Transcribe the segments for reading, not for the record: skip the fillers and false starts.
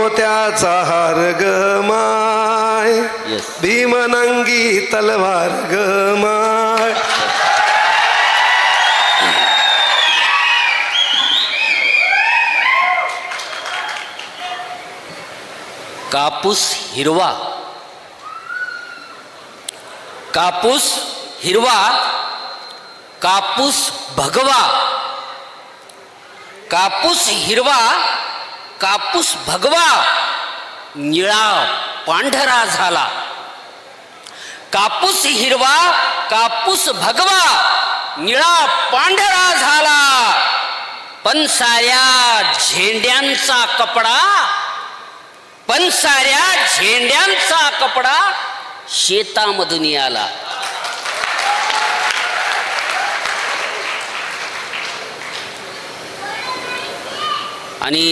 मोत्याचा हार ग माय, भीमनंगी तलवार ग माय. कापूस हिरवा, कापूस हिरवा, कापूस भगवा. कापूस हिरवा, कापूस भगवा, निळा पांढरा झाला. कापूस हिरवा, कापूस भगवा, निळा पांढरा झाला. पण साऱ्या झेंड्यांचा कपडा, पण साऱ्या झेंड्यांचा कपडा शेतामधून आला. आणि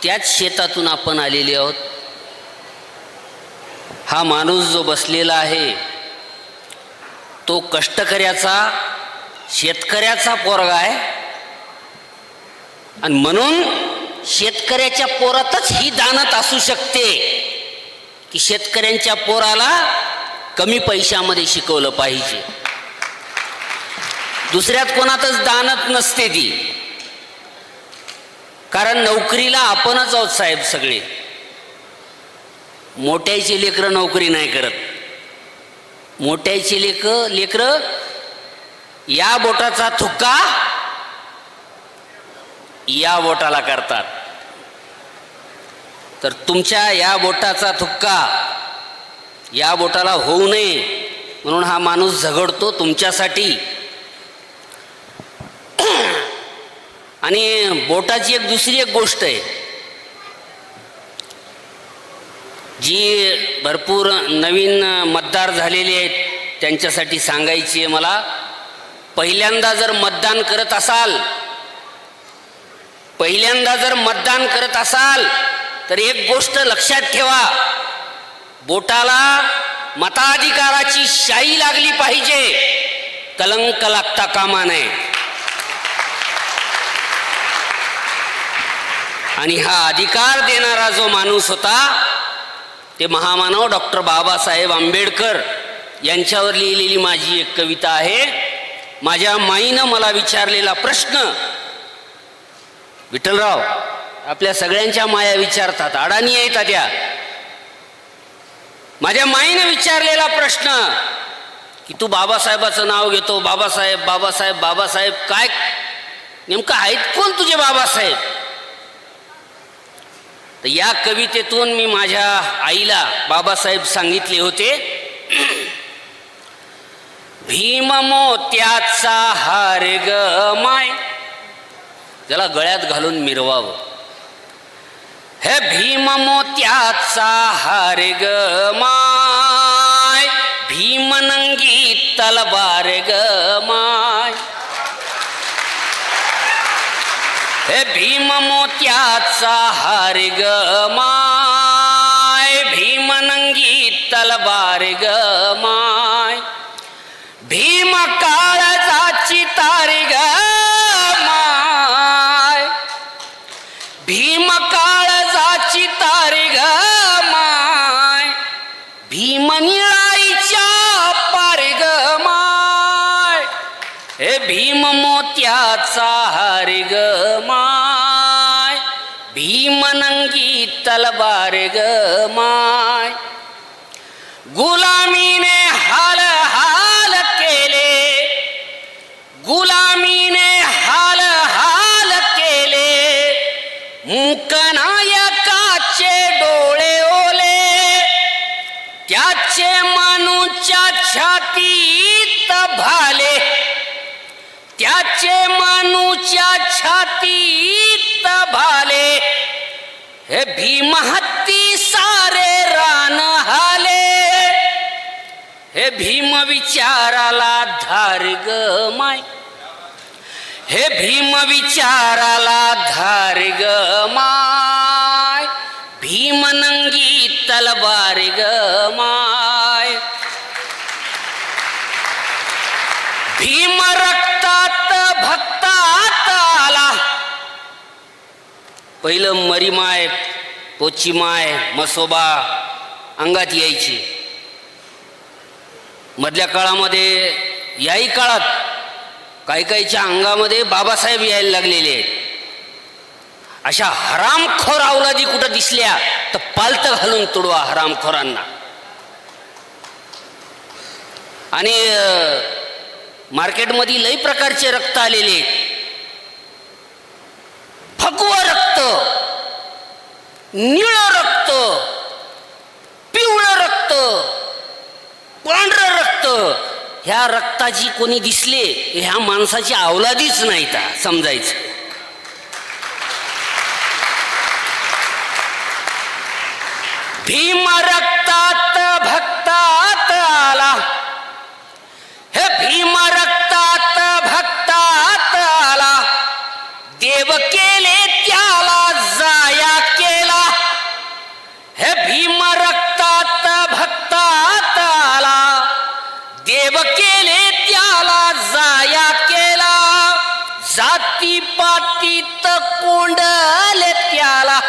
त्याच शेतातून आपण आलेले आहोत. हा माणूस जो बसलेला आहे तो कष्टकऱ्याचा, शेतकऱ्याचा पोरगा आहे. आणि म्हणून शेतकऱ्याच्या पोरातच ही दानत असू शकते की शेतकऱ्यांच्या पोराला कमी पैशामध्ये शिकवलं पाहिजे. दुसऱ्यात कोणातच दानत नसते ती. कारण नोकरीला आपणच आहोत साहेब सगळे. मोठ्याची लेकरं नोकरी नाही करत. मोठ्याची लेकरं या बोटाचा थुक्का या बोटाला करतात. तर तुमच्या या बोटाचा थुक्का या बोटाला होऊ नये म्हणून हा माणूस झगडतो तुमच्यासाठी. आणि बोटाची दुसरी एक गोष्ट आहे जी भरपूर नवीन मतदार झालेले आहेत त्यांच्यासाठी सांगायची आहे मला. पहिल्यांदा जर मतदान करत असाल, पहिल्यांदा जर मतदान करत असाल तर एक गोष्ट लक्षात ठेवा, बोटाला मताधिकाराची शाई लागली पाहिजे, कलंक लागता कामा नये. आणि हा अधिकार देणारा जो माणूस होता ते महामानव डॉक्टर बाबासाहेब आंबेडकर यांच्यावर लिहिलेली माझी एक कविता आहे. माझ्या माईनं मला विचारलेला प्रश्न, विठ्ठलराव आपल्या सगळ्यांच्या माया विचारतात, अडाणी येतात त्या. माझ्या माईनं विचारलेला प्रश्न की तू बाबासाहेबाचं नाव घेतो, बाबासाहेब बाबासाहेब बाबासाहेब, काय नेमकं आहेत कोण तुझे बाबासाहेब? तर या कवितेतून मी माझ्या आईला बाबासाहेब सांगितले होते. भीम मोत्याचा हार ग माय, त्याला गळ्यात घालून मिरवावं. हे भीम मोत्याचा हार ग माय, भीमनंगी तलवार ग माय. हे भीम मोत्याचा हार ग माय, भीमनंगी तलवार ग माय. भीम काळजाची तार ग माय, भीम काळजाची तार ग माय. भीम निळाईच्या पार ग माय. हे भीम मोत्याचा हार ग माय, भीमनंगी तलवार ग माय. गुलामीने हाल हाल केले, गुलामीने हाल हाल केले. मूकनायकाचे डोळे ओले, त्याचे मानूच्या छातीत भाले, त्याचे मानूच्या छातीत भाले. हे भीम हत्ती सारे रान हाले. हे भीम विचाराला धार ग माय, हे भीम विचाराला धार ग माय. भीमनंगी तलवार ग माय. भीम रक्तात भक्तात आला. पहिलं मरीमाय पोची माय मसोबा अंगात यायची. मधल्या काळामध्ये याही काळात काही काहीच्या अंगामध्ये बाबासाहेब यायला लागलेले आहेत. अशा हरामखोर अवलादी कुठं दिसल्या तर पालत घालून तुडवा हरामखोरांना. आणि मार्केटमध्ये लई प्रकारचे रक्त आलेले आहेत. फगवं रक्त, निळं रक्त, पिवळं रक्त, पांढरं रक्त. ह्या रक्ताची कोणी दिसले ह्या माणसाची अवलादीच नाही का समजायचं. भीम रक्तात भक्तात आला, हे भीम रक्तात भक्तात आला, देव केले त्याला जाया केला. हे भीम रक्तात भक्तात आला, देव केले त्याला जाया केला. जाती पातीत कोंडले त्याला,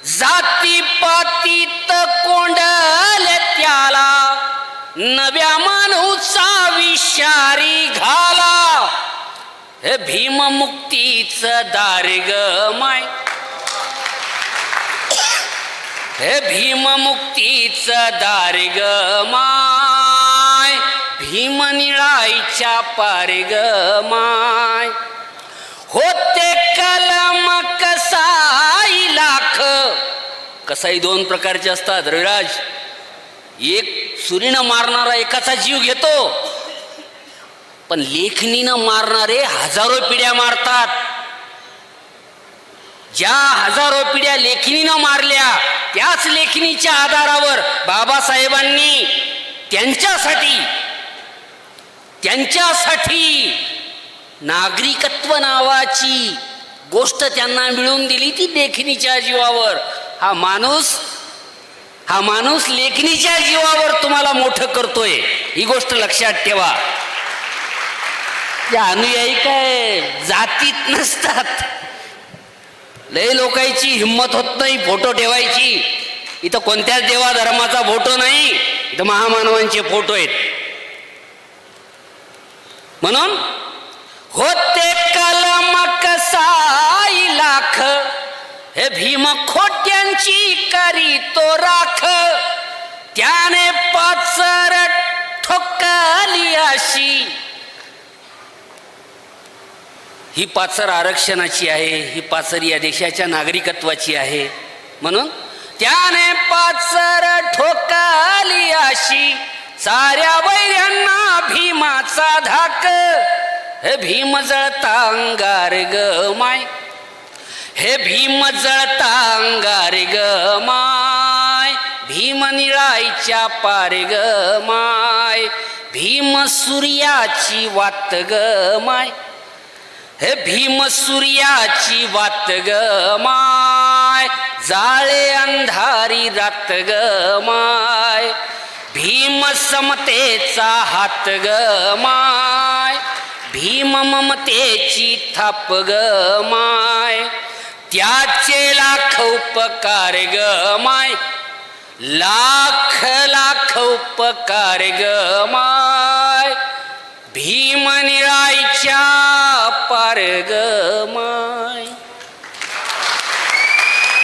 जाती पातीत कोंडले त्याला, नव्या माणूचा विषारी घाला. हे भीम मुक्तीच दार ग माय, हे भीम मुक्तीच दार ग माय, भीम निळाईच्या पार ग माय. होते कलम कसाई लाख. कसाई दोन प्रकारचे असतात रविराज. एक सुरीनं मारणारा एकाचा जीव घेतो, पण लेखणीनं मारणारे हजारो पिढ्या मारतात. ज्या हजारो पिढ्या लेखणीनं मारल्या त्याच लेखणीच्या आधारावर बाबासाहेबांनी त्यांच्यासाठी नागरिकत्व नावाची गोष्ट त्यांना मिळवून दिली, ती लेखणीच्या जीवावर. हा माणूस लेखणीच्या जीवावर तुम्हाला मोठं करतोय, ही गोष्ट लक्षात ठेवा. या अनुयायी काय जातीत नसतात. लय लोकांची हिंमत होत नाही फोटो ठेवायची. इथं कोणत्याच देवा धर्माचा फोटो नाही, इथं महामानवांचे फोटो आहेत. म्हणून होते कलम कसाई लाख, हे भीम खोट्यांची करी तो राख. त्याने पाचर ठोकली अशी. ही पाचर आरक्षणाची आहे, ही पाचर या देशाच्या नागरिकत्वाची आहे. म्हणून त्याने पाचर ठोकली अशी, साऱ्या वैऱ्यांना भीमाचा धाक. हे भीम जळता अंगार ग माय, हे भीम जळता अंगार ग माय, भीम निळाईच्या पार ग माय, भीम सूर्याची वात ग माय, हे भीम सूर्याची वात ग माय, जाळे अंधारी रात ग माय, भीम समतेचा हात ग माय, भीम ममतेची थाप ग माय. त्याचे लाख उपकार ग माय, लाख लाख उपकार ग माय, भीम निळाईच्या पार ग माय.